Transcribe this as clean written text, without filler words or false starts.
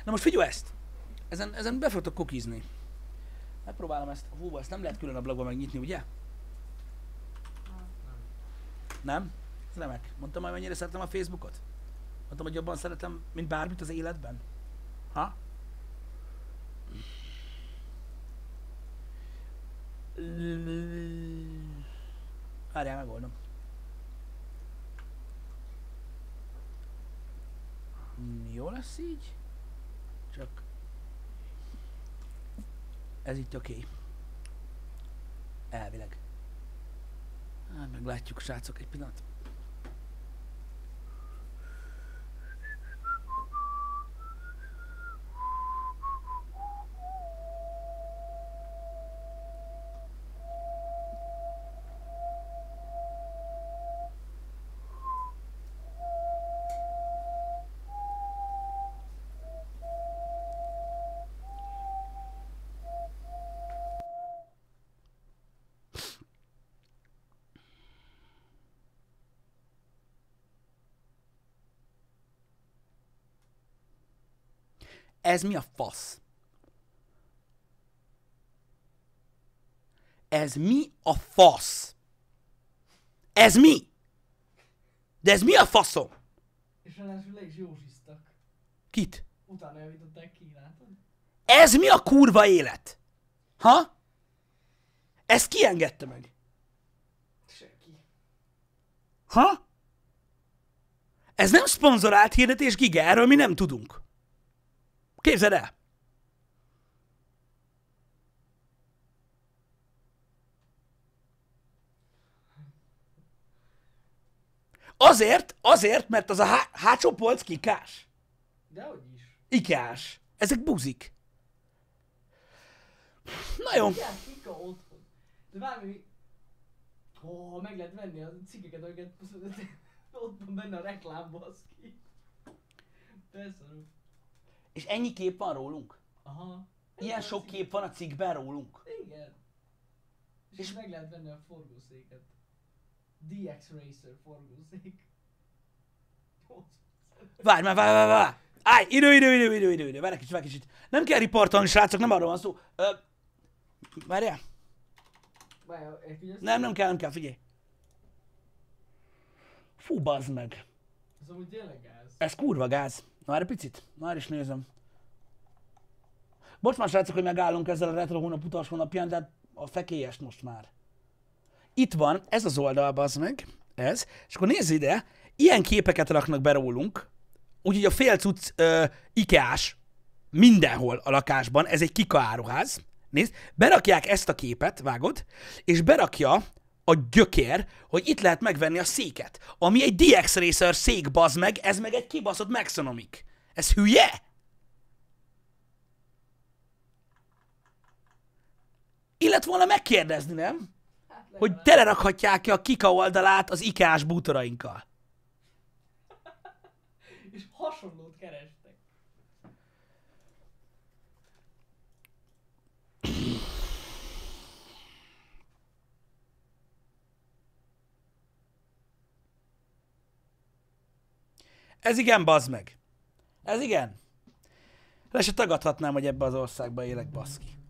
Na most figyelj ezt! Ezen be fogtok kokizni. Megpróbálom ezt. Hú, ezt nem lehet külön a blogban megnyitni, ugye? Nem? Ez remek. Mondtam majd, mennyire szeretem a Facebookot? Mondtam, hogy jobban szeretem, mint bármit az életben? Ha? Várjál, megoldom. Jó lesz így? Csak... Ez itt oké. Elvileg. Hát meglátjuk, srácok, egy pillanat. Ez mi a fasz? Ez mi a fasz? Ez mi? De ez mi a faszom? És ráadásul le is józsisztak. Kit? Utána javították ki, látod? Ez mi a kurva élet? Ha? Ezt ki engedte meg? Senki. Ha? Ez nem szponzorált hirdetés, Giga, erről mi nem tudunk. Képzeld el! Azért, mert az a hátsó polc kikás. Dehogy is. Ikás. Ezek buzik. Na jó. Igen, kika otthon. De bármi... Ha meg lehet venni a cikkeket, amiket ott van benne a reklám, baszki. Persze. És ennyi kép van rólunk? Aha. Ilyen sok kép van a cikkben rólunk? Igen. És meg lehet venni a forgószéket. DX Racer forgószék. Várj. Állj, idő. Várj egy kicsit. Nem kell riportolni, srácok, nem arról van szó. Várjál. Nem kell, figyelj. Fú, bazd meg. Ez amúgy tényleg gáz. Ez kurva gáz. Na, erre picit. Már is nézem. Bocs már, srácok, hogy megállunk ezzel a retro hónap utolsó napján, de a fekélyest most már. Itt van, ez az oldal, bazd meg. Ez. És akkor nézz ide, ilyen képeket raknak be rólunk, úgyhogy a fél cucc IKEA-s mindenhol a lakásban, ez egy Kika áruház. Nézd, berakják ezt a képet, vágod, és berakja a gyökér, hogy itt lehet megvenni a széket. Ami egy DX Racer szék, bazd meg, ez meg egy kibaszott Maxonomic. Ez hülye? Illet volna megkérdezni, nem? Hát Hogy telerakhatják-e a Kika oldalát az IKEA-s bútorainkkal. És hasonlót kerestek. Ez igen, bazd meg. Ez igen. Le se tagadhatnám, hogy ebbe az országba élek, baszki.